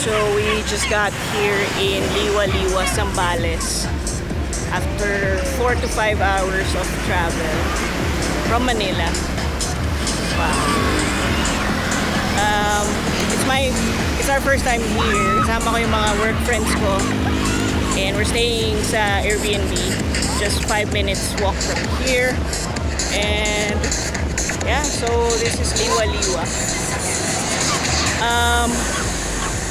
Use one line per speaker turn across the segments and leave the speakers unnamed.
so we just got here in Liwa-Liwa, Zambales after 4 to 5 hours of travel from Manila. Wow. It's our first time here. Kasama ko yung mga work friends ko. And we're staying sa Airbnb. Just 5 minutes walk from here. And yeah, so this is Liwa-Liwa.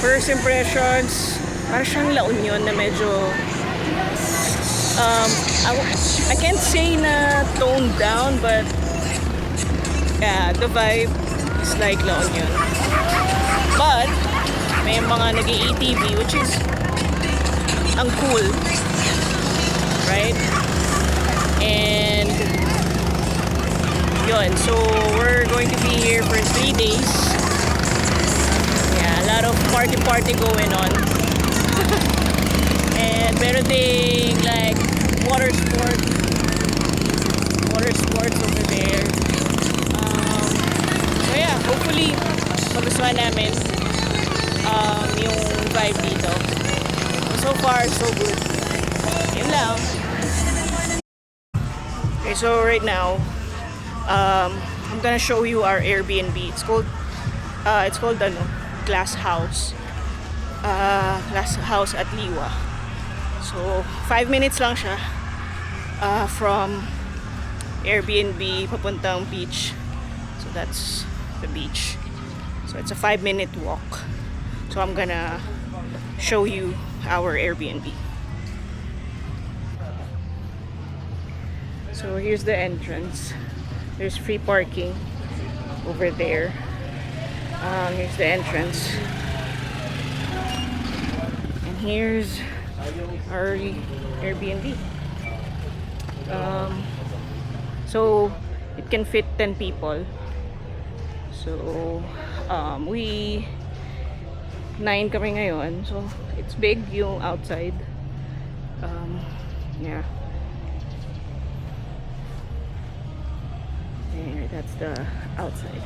First impressions, parang siyang La Union na medyo I can't say na toned down, but yeah, the vibe is like La Union. But may mga nag-ATV, which is ang cool, right? And yun, so we're going to be here for 3 days. Yeah, a lot of party going on. And meron ding like water sports over there. So yeah, hopefully magustuhan namin yung vibe dito. So far, so good. Yun lang. Okay, so right now, I'm gonna show you our Airbnb. It's called Glass House. Glass House at Liwa. So 5 minutes lang siya from Airbnb papuntang beach. So that's the beach. So it's a 5-minute walk. So I'm gonna show you our Airbnb. So here's the entrance. There's free parking over there. Here's the entrance. And here's our Airbnb. So it can fit 10 people. So we 9 kami ngayon. So it's big yung outside. Yeah. There, that's the outside.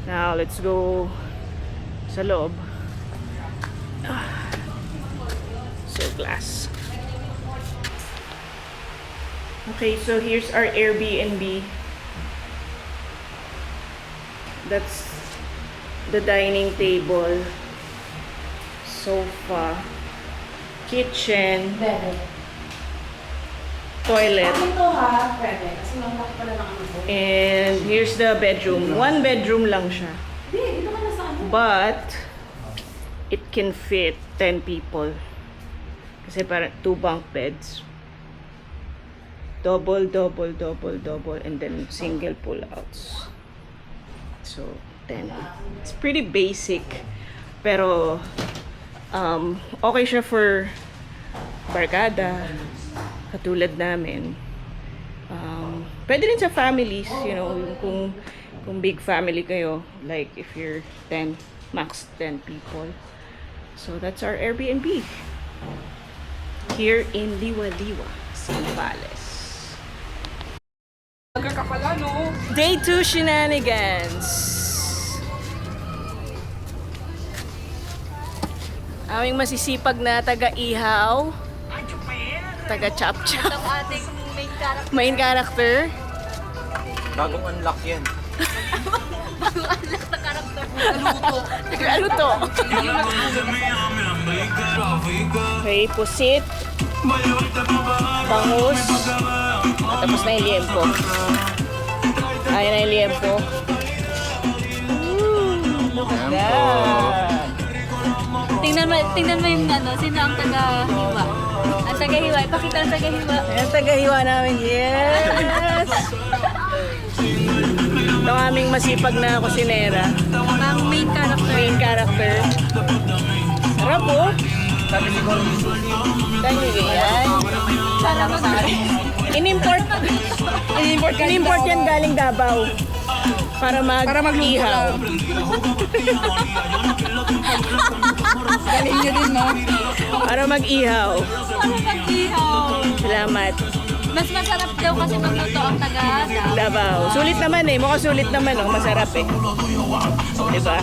Now let's go sa loob. So glass. Okay, so here's our Airbnb. That's the dining table, sofa, kitchen, toilet, and here's the bedroom. 1 bedroom lang siya, but it can fit 10 people kasi parang 2 bunk beds, double, and then single pull-outs. So 10. It's pretty basic, pero okay siya for barkada katulad namin. Pwede rin sa families, you know, kung big family kayo, like if you're 10, max 10 people. So that's our Airbnb here in Liwa-Liwa, Zambales. Day 2 shenanigans. Aming masisipag na taga-ihaw, taga-chop-chop, main character.
Bagong unlock yan.
Bagong unlock na character.
Taga-luto. Okay, pusit, bangus, tapos na yung liempo. Ayan na yung liempo. Look at that.
Tingnan mo yung ano, sino ang taga-hiwa. Ang taga-hiwa, ipakita ang taga-hiwa.
Ayan, taga-hiwa namin. Yes! Ito ang aming masipag na kusinera.
Ang main character.
Main character. Sarap po.
Sabi siguro
Dahil yan.
Sana mo sa akin.
Inimport yan galing Davao. Para mag-ihaw.
Galing nyo din, no?
Para mag-ihaw.
Mag-ihaw.
Salamat.
Mas masarap daw kasi magluto ang taga
Davao. Sulit naman eh. Mukhang sulit naman. Oh. Masarap eh. Diba?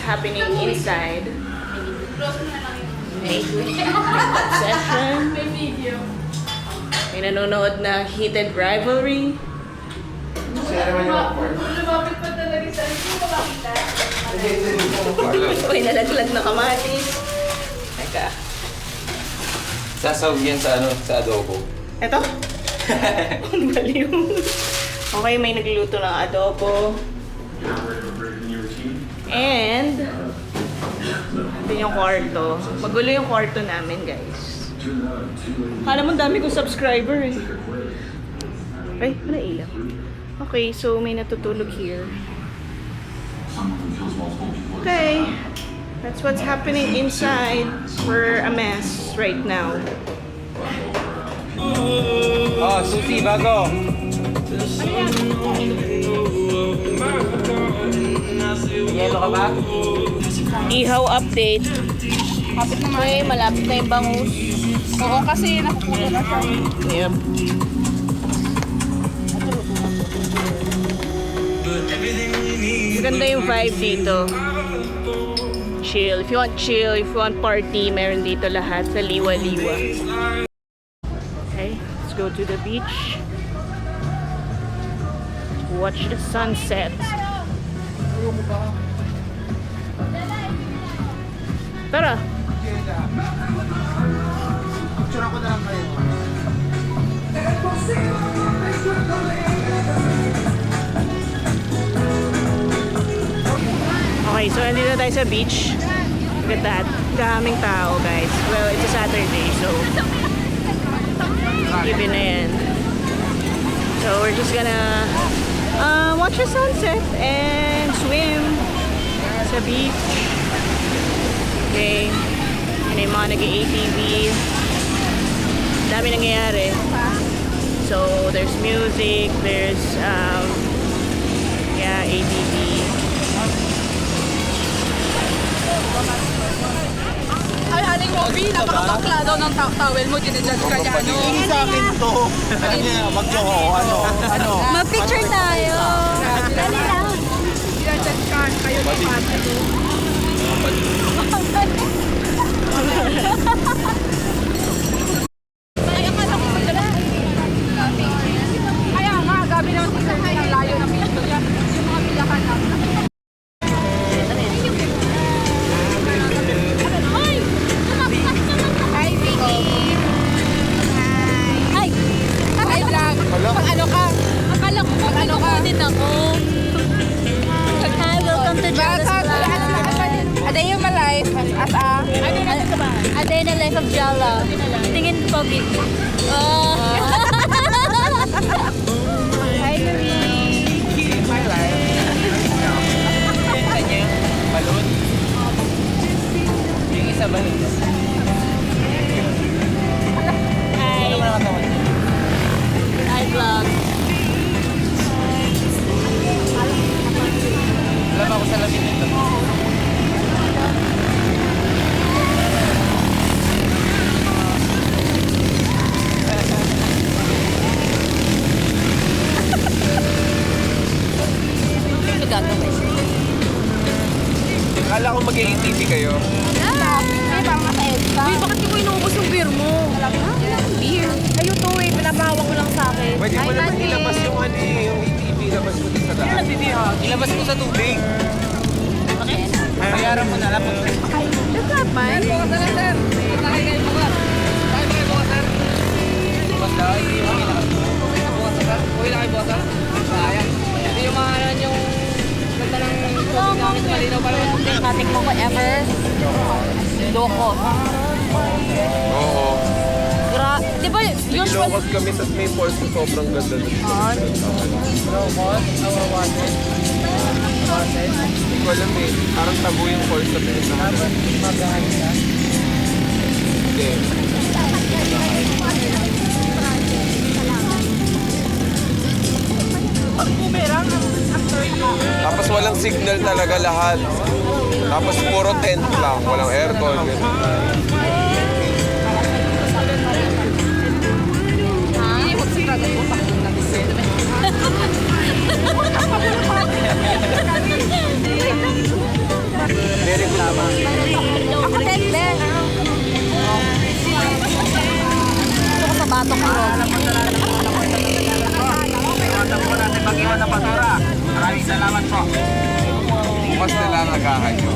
happening inside. Okay. Makeup session. May nanonood na heated rivalry. May nalaglag na kamatis. Teka.
Sasawag yan sa sa adobo.
Eto? Ang baliw. Okay, may nagluluto ng adobo. And, ito yung kwarto. Magulo yung kwarto namin, guys. Kala mo dami kong subscriber eh. Ay, wala ilaw. Okay, so may natutulog here. Okay. That's what's happening inside. We're a mess right now.
Oh, susi, bago. Yelo ka ba?
Ihaw update.
Kapit naman.
Okay, malapit na yung bangus.
Oo, kasi nakukulo na siya.
Yep. Maganda yung vibe dito. Chill. If you want chill, if you want party, meron dito lahat sa liwa-liwa. Okay, let's go to the beach. Watch the sunset. Tara. Okay, so nandito tayo sa beach. Look at that. Daming tao, guys. Well, it's a Saturday, so given na yan. So we're just gonna watch the sunset and swim sa beach. Okay. And yung mga nag-ATV. Dami nangyayari. So there's music, there's yeah, ATV.
Ay, aling Moby, napakabakla daw ng towel mo, ginadjudge ka niya, no?
Hindi sa akin to. Ano niya, wag nyo, ano.
Mag-picture tayo. Dali lang. Ginadjudge ka, kayo ni Pati. Ay, akala ko magdala. Kaya nga, gabi naman si Sir ng layo ng pinto niya. Yung mga bilakan namin. Hi, Vicky! Hi! Hi, vlog! Pag ano ka? Akala ko pag ano ka? Din ako. Hi, welcome to Jala's Vlog. A day in my life as a day in the life of Jala. Tingin pogi. Oh. Hi, Marie.
My life. Kanya, balon. Yung isa balon.
Hi.
Ano mga katawan?
Hi, vlog.
Alam ako sa lamin nito. Akala ko mag-ATV kayo.
Parang nasa EDSA.
Uy, bakit di mo inubos yung beer mo?
Beer. Kayo to eh, pinapahawak mo lang sa akin.
Pwede mo naman
Mati.
ilabas yung yung ATV, ilabas mo din sa daan. Ilabas mo sa tubig.
Okay.
Bayaran mo na lang.
That's not mine.
Bukas daw, hindi mo ilabas. Uwi lang kayo bukas daw. Sayang. Hindi yung mga ano yung ganda ng tubig namin sa malinaw pa naman.
Kating mo ko ever. Loko.
Oo.
Di ba, usual...
Nilokos kami sa may falls na sobrang ganda nun. Locos? Awawasan? Hindi ko alam eh. Parang tabu yung falls na pinagsahan. Magahan ka? Hindi. Tapos walang signal talaga lahat. Tapos puro tent lang, walang aircon.
Ha?
tama.
Ako din, Ben. Gusto ko sa batok ko.
Iwasan po natin mag-iwan ng basura. Maraming salamat po.
Mas nila nagkakayo.